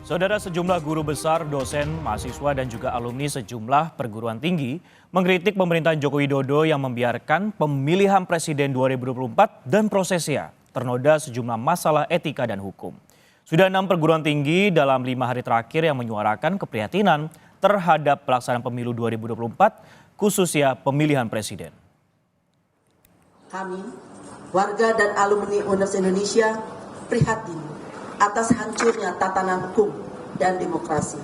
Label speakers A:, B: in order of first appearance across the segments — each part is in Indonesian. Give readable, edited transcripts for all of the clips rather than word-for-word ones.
A: Saudara, sejumlah guru besar, dosen, mahasiswa, dan juga alumni sejumlah perguruan tinggi mengkritik pemerintahan Joko Widodo yang membiarkan pemilihan presiden 2024 dan prosesnya ternoda sejumlah masalah etika dan hukum. Sudah 6 perguruan tinggi dalam 5 hari terakhir yang menyuarakan keprihatinan terhadap pelaksanaan pemilu 2024, khususnya pemilihan presiden.
B: Kami, warga dan alumni Universitas Indonesia, prihatin atas hancurnya tatanan hukum dan demokrasi.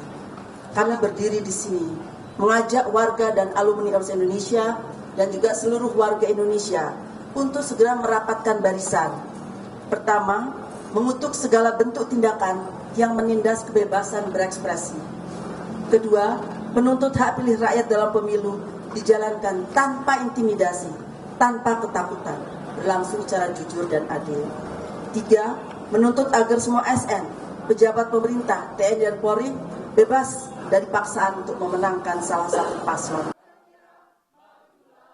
B: Kami berdiri di sini mengajak warga dan alumni Universitas Indonesia dan juga seluruh warga Indonesia untuk segera merapatkan barisan. Pertama, mengutuk segala bentuk tindakan yang menindas kebebasan berekspresi. Kedua, menuntut hak pilih rakyat dalam pemilu dijalankan tanpa intimidasi, tanpa ketakutan, berlangsung secara jujur dan adil. Tiga, menuntut agar semua ASN, pejabat pemerintah, TNI dan Polri bebas dari paksaan untuk memenangkan salah satu paslon.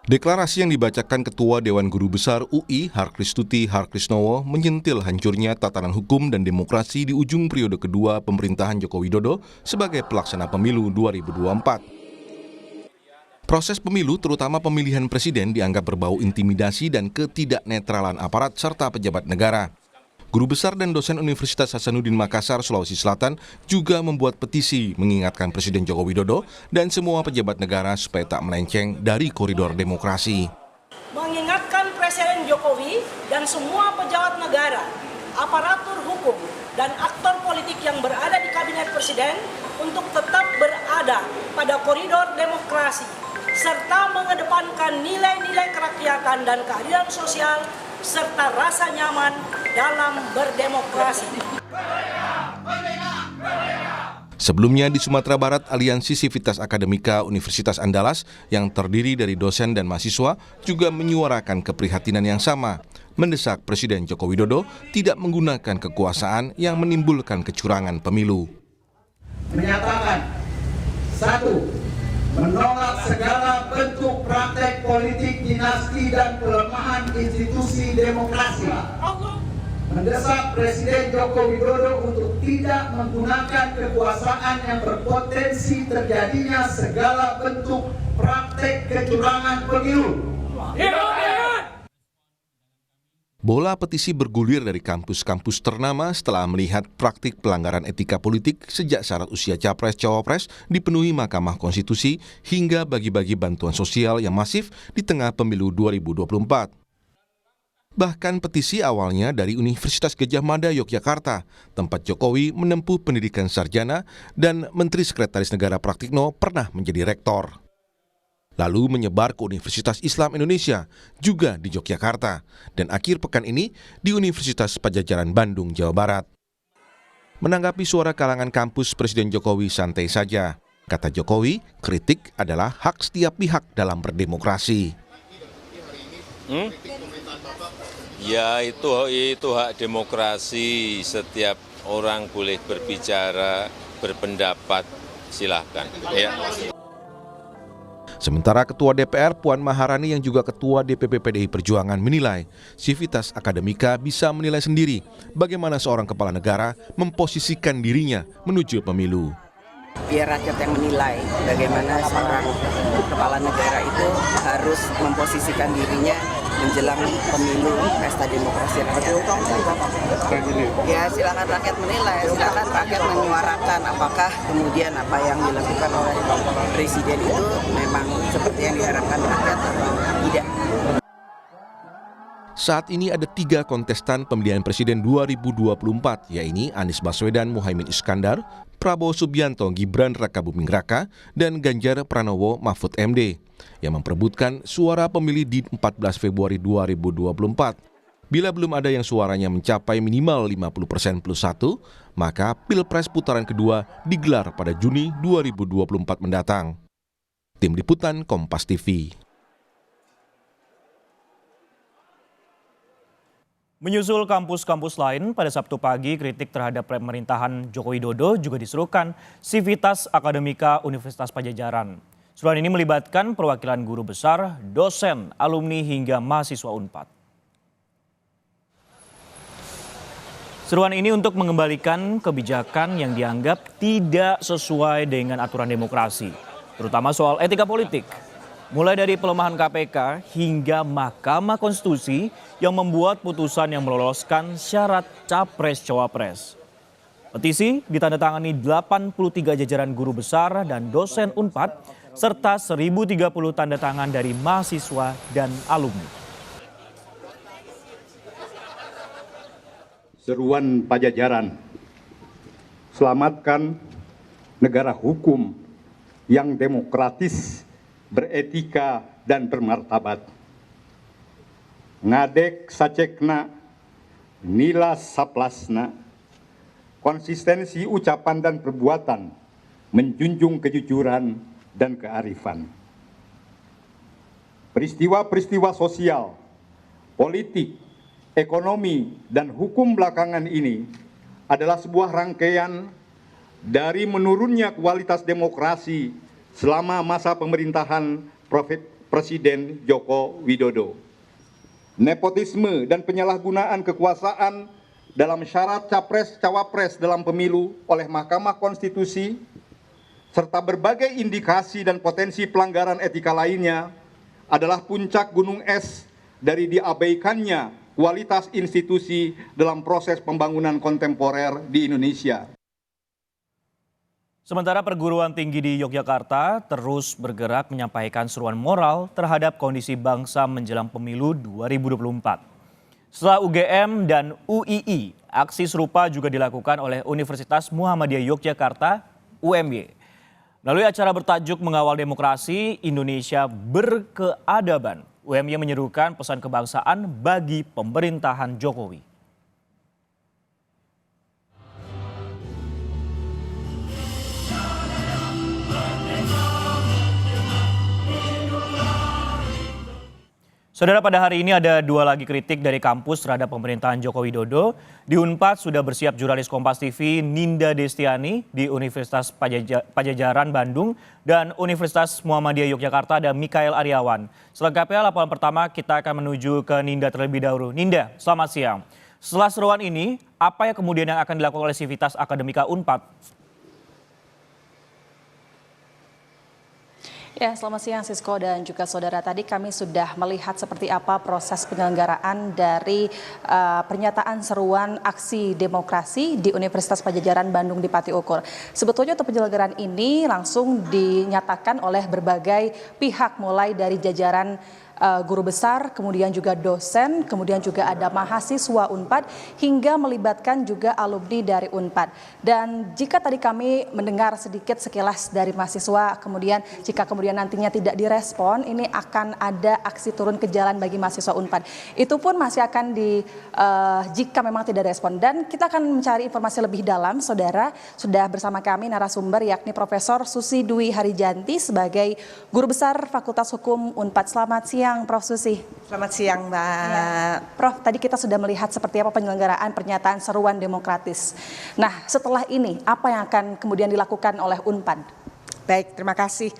C: Deklarasi yang dibacakan Ketua Dewan Guru Besar UI Harkristuti Harkrisnowo menyentil hancurnya tatanan hukum dan demokrasi di ujung periode kedua pemerintahan Joko Widodo sebagai pelaksana pemilu 2024. Proses pemilu, terutama pemilihan presiden, dianggap berbau intimidasi dan ketidaknetralan aparat serta pejabat negara. Guru besar dan dosen Universitas Hasanuddin Makassar, Sulawesi Selatan juga membuat petisi mengingatkan Presiden Joko Widodo dan semua pejabat negara supaya tak melenceng dari koridor demokrasi.
D: Mengingatkan Presiden Jokowi dan semua pejabat negara, aparatur hukum, dan aktor politik yang berada di kabinet presiden untuk tetap berada pada koridor demokrasi, serta mengedepankan nilai-nilai kerakyatan dan keadilan sosial, serta rasa nyaman dalam berdemokrasi.
C: Sebelumnya di Sumatera Barat, Aliansi Sivitas Akademika Universitas Andalas yang terdiri dari dosen dan mahasiswa juga menyuarakan keprihatinan yang sama, mendesak Presiden Joko Widodo tidak menggunakan kekuasaan yang menimbulkan kecurangan pemilu.
E: Menyatakan, 1. Menolak segala bentuk praktek politik dinasti dan pelemahan institusi demokrasi. Mendesak Presiden Joko Widodo untuk tidak menggunakan kekuasaan yang berpotensi terjadinya segala bentuk praktek kecurangan pemilu.
C: Bola petisi bergulir dari kampus-kampus ternama setelah melihat praktik pelanggaran etika politik sejak syarat usia Capres-Cawapres dipenuhi Mahkamah Konstitusi hingga bagi-bagi bantuan sosial yang masif di tengah pemilu 2024. Bahkan petisi awalnya dari Universitas Gadjah Mada Yogyakarta, tempat Jokowi menempuh pendidikan sarjana dan Menteri Sekretaris Negara Praktikno pernah menjadi rektor. Lalu menyebar ke Universitas Islam Indonesia, juga di Yogyakarta, dan akhir pekan ini di Universitas Padjadjaran Bandung, Jawa Barat. Menanggapi suara kalangan kampus, Presiden Jokowi santai saja. Kata Jokowi, kritik adalah hak setiap pihak dalam berdemokrasi.
F: Ya, itu hak demokrasi, setiap orang boleh berbicara, berpendapat, silahkan. Ya.
C: Sementara Ketua DPR Puan Maharani yang juga Ketua DPP PDI Perjuangan menilai Sivitas Akademika bisa menilai sendiri bagaimana seorang kepala negara memposisikan dirinya menuju pemilu.
G: Biar rakyat yang menilai bagaimana seorang kepala negara itu harus memposisikan dirinya menjelang pemilu pesta demokrasi rakyat. Ya silakan rakyat menilai, silakan rakyat menyuarakan apakah kemudian apa yang dilakukan oleh presiden itu memang seperti yang diharapkan rakyat atau tidak.
C: Saat ini ada 3 kontestan pemilihan presiden 2024, yaitu Anies Baswedan Muhaimin Iskandar, Prabowo Subianto Gibran Rakabuming Raka, dan Ganjar Pranowo Mahfud MD, yang memperebutkan suara pemilih di 14 Februari 2024. Bila belum ada yang suaranya mencapai minimal 50% plus 1, maka Pilpres putaran kedua digelar pada Juni 2024 mendatang. Tim Liputan Kompas TV.
A: Menyusul kampus-kampus lain, pada Sabtu pagi kritik terhadap pemerintahan Joko Widodo juga diserukan Sivitas Akademika Universitas Padjadjaran. Surat ini melibatkan perwakilan guru besar, dosen, alumni hingga mahasiswa UNPAD. Seruan ini untuk mengembalikan kebijakan yang dianggap tidak sesuai dengan aturan demokrasi, terutama soal etika politik. Mulai dari pelemahan KPK hingga Mahkamah Konstitusi yang membuat putusan yang meloloskan syarat capres-cawapres. Petisi ditandatangani 83 jajaran guru besar dan dosen Unpad serta 1.030 tanda tangan dari mahasiswa dan alumni.
H: Seruan Pajajaran, selamatkan negara hukum yang demokratis, beretika dan bermartabat. Ngadek sacekna, nila saplasna, konsistensi ucapan dan perbuatan, menjunjung kejujuran dan kearifan. Peristiwa-peristiwa sosial, politik, ekonomi, dan hukum belakangan ini adalah sebuah rangkaian dari menurunnya kualitas demokrasi selama masa pemerintahan Presiden Joko Widodo. Nepotisme dan penyalahgunaan kekuasaan dalam syarat capres-cawapres dalam pemilu oleh Mahkamah Konstitusi, serta berbagai indikasi dan potensi pelanggaran etika lainnya adalah puncak gunung es dari diabaikannya kualitas institusi dalam proses pembangunan kontemporer di Indonesia.
A: Sementara perguruan tinggi di Yogyakarta terus bergerak menyampaikan seruan moral terhadap kondisi bangsa menjelang pemilu 2024. Setelah UGM dan UII, aksi serupa juga dilakukan oleh Universitas Muhammadiyah Yogyakarta (UMY). Melalui acara bertajuk Mengawal Demokrasi Indonesia Berkeadaban, UMY menyerukan pesan kebangsaan bagi pemerintahan Jokowi. Saudara, pada hari ini ada dua lagi kritik dari kampus terhadap pemerintahan Joko Widodo. Di Unpad sudah bersiap jurnalis Kompas TV Ninda Destiani, di Universitas Pajajaran Bandung dan Universitas Muhammadiyah Yogyakarta ada Mikael Aryawan. Selengkapnya laporan pertama kita akan menuju ke Ninda terlebih dahulu. Ninda, selamat siang. Setelah seruan ini, apa yang kemudian yang akan dilakukan oleh Sivitas Akademika Unpad?
I: Ya, selamat siang Sisko dan juga saudara. Tadi kami sudah melihat seperti apa proses penyelenggaraan dari pernyataan seruan aksi demokrasi di Universitas Pajajaran Bandung di Pati Ukur. Sebetulnya untuk penyelenggaraan ini langsung dinyatakan oleh berbagai pihak, mulai dari jajaran guru besar, kemudian juga dosen, kemudian juga ada mahasiswa Unpad, hingga melibatkan juga alumni dari Unpad. Dan jika tadi kami mendengar sedikit sekilas dari mahasiswa, kemudian jika kemudian nantinya tidak direspon, ini akan ada aksi turun ke jalan bagi mahasiswa Unpad. Itu pun masih akan jika memang tidak respon. Dan kita akan mencari informasi lebih dalam, saudara. Sudah bersama kami narasumber yakni Profesor Susi Dwi Harijanti sebagai Guru Besar Fakultas Hukum Unpad. Selamat siang Prof. Susi.
G: Selamat siang, Mbak.
I: Ya, Prof, tadi kita sudah melihat seperti apa penyelenggaraan pernyataan seruan demokratis. Nah, setelah ini apa yang akan kemudian dilakukan oleh Unpad?
J: Baik, terima kasih.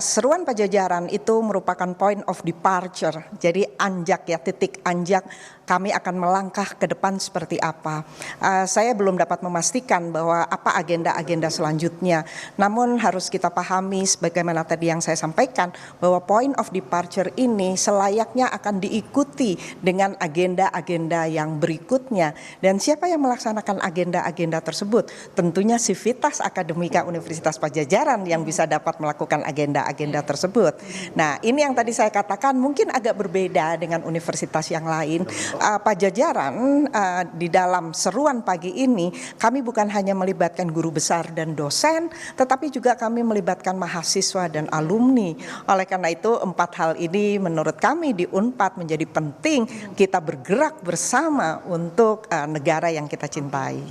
J: Seruan Pajajaran itu merupakan point of departure. Jadi anjak ya, titik anjak kami akan melangkah ke depan seperti apa. Saya belum dapat memastikan bahwa apa agenda-agenda selanjutnya. Namun harus kita pahami sebagaimana tadi yang saya sampaikan bahwa point of departure ini selayaknya akan diikuti dengan agenda-agenda yang berikutnya. Dan siapa yang melaksanakan agenda-agenda tersebut? Tentunya Sivitas Akademika Universitas Pajajaran yang bisa dapat melakukan agenda-agenda tersebut. Nah, ini yang tadi saya katakan mungkin agak berbeda dengan universitas yang lain. Pajajaran di dalam seruan pagi ini kami bukan hanya melibatkan guru besar dan dosen, tetapi juga kami melibatkan mahasiswa dan alumni. Oleh karena itu 4 hal ini menurut kami di Unpad menjadi penting kita bergerak bersama untuk negara yang kita cintai.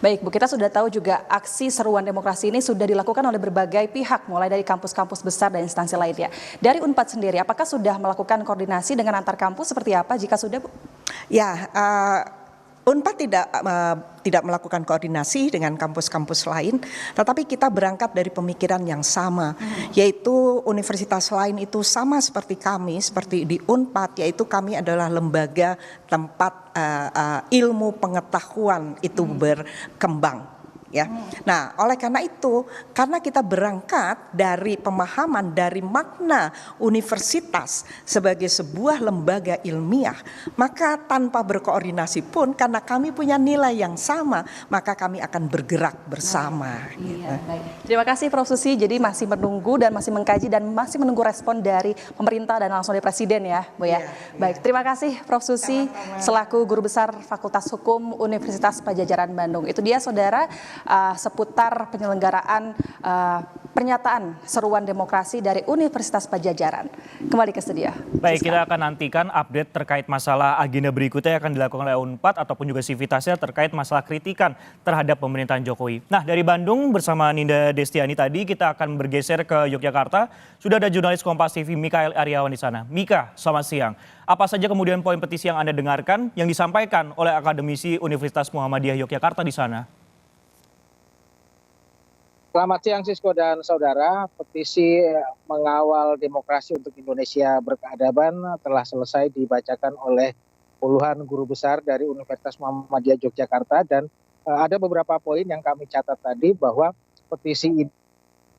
I: Baik Bu, kita sudah tahu juga aksi seruan demokrasi ini sudah dilakukan oleh berbagai pihak, mulai dari kampus-kampus besar dan instansi lainnya. Dari Unpad sendiri, apakah sudah melakukan koordinasi dengan antar kampus seperti apa? Jika sudah, Bu?
J: Ya, Unpad tidak melakukan koordinasi dengan kampus-kampus lain, tetapi kita berangkat dari pemikiran yang sama, yaitu universitas lain itu sama seperti kami, seperti di Unpad, yaitu kami adalah lembaga tempat ilmu pengetahuan itu berkembang. Ya, nah oleh karena itu, karena kita berangkat dari pemahaman dari makna universitas sebagai sebuah lembaga ilmiah, maka tanpa berkoordinasi pun karena kami punya nilai yang sama, maka kami akan bergerak bersama.
I: Iya, baik. Terima kasih Prof. Susi, jadi masih menunggu dan masih mengkaji dan masih menunggu respon dari pemerintah dan langsung dari Presiden ya Bu ya. Baik, terima kasih Prof. Susi selaku Guru Besar Fakultas Hukum Universitas Padjadjaran Bandung. Itu dia saudara, seputar penyelenggaraan pernyataan seruan demokrasi dari Universitas Padjadjaran. Kembali ke studio.
A: Baik, kita akan nantikan update terkait masalah agenda berikutnya yang akan dilakukan oleh Unpad ataupun juga Civitasnya terkait masalah kritikan terhadap pemerintahan Jokowi. Nah, dari Bandung bersama Ninda Destiani tadi kita akan bergeser ke Yogyakarta. Sudah ada jurnalis Kompas TV Mikael Aryawan di sana. Mika, selamat siang. Apa saja kemudian poin petisi yang Anda dengarkan yang disampaikan oleh akademisi Universitas Muhammadiyah Yogyakarta di sana?
K: Selamat siang Sisko dan saudara, petisi mengawal demokrasi untuk Indonesia berkeadaban telah selesai dibacakan oleh puluhan guru besar dari Universitas Muhammadiyah Yogyakarta dan ada beberapa poin yang kami catat tadi bahwa petisi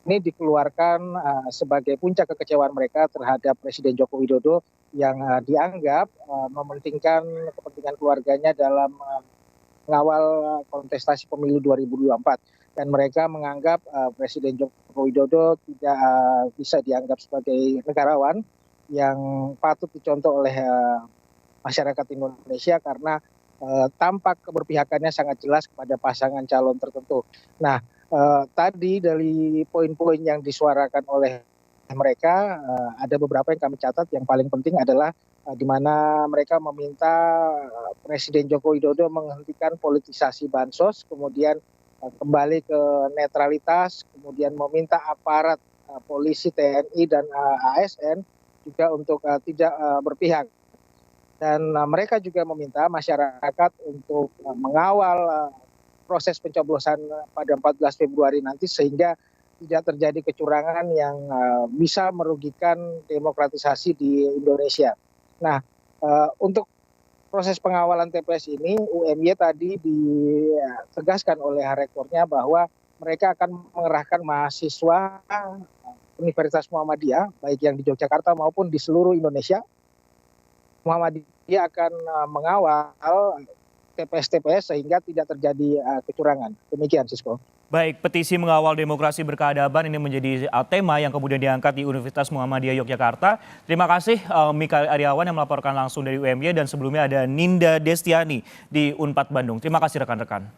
K: ini dikeluarkan sebagai puncak kekecewaan mereka terhadap Presiden Joko Widodo yang dianggap mementingkan kepentingan keluarganya dalam mengawal kontestasi pemilu 2024. Dan mereka menganggap Presiden Joko Widodo tidak bisa dianggap sebagai negarawan yang patut dicontoh oleh masyarakat Indonesia karena tampak keberpihakannya sangat jelas kepada pasangan calon tertentu. Nah, tadi dari poin-poin yang disuarakan oleh mereka ada beberapa yang kami catat. Yang paling penting adalah di mana mereka meminta Presiden Joko Widodo menghentikan politisasi bansos, kemudian kembali ke netralitas, kemudian meminta aparat polisi, TNI dan ASN juga untuk tidak berpihak. Dan mereka juga meminta masyarakat untuk mengawal proses pencoblosan pada 14 Februari nanti sehingga tidak terjadi kecurangan yang bisa merugikan demokratisasi di Indonesia. Nah, untuk proses pengawalan TPS ini, UMY tadi ditegaskan oleh rektornya bahwa mereka akan mengerahkan mahasiswa Universitas Muhammadiyah, baik yang di Yogyakarta maupun di seluruh Indonesia. Muhammadiyah akan mengawal TPS-TPS sehingga tidak terjadi kecurangan. Demikian, Sisko.
A: Baik, petisi mengawal demokrasi berkeadaban ini menjadi tema yang kemudian diangkat di Universitas Muhammadiyah Yogyakarta. Terima kasih Mikael Aryawan yang melaporkan langsung dari UMY dan sebelumnya ada Ninda Destiani di Unpad Bandung. Terima kasih rekan-rekan.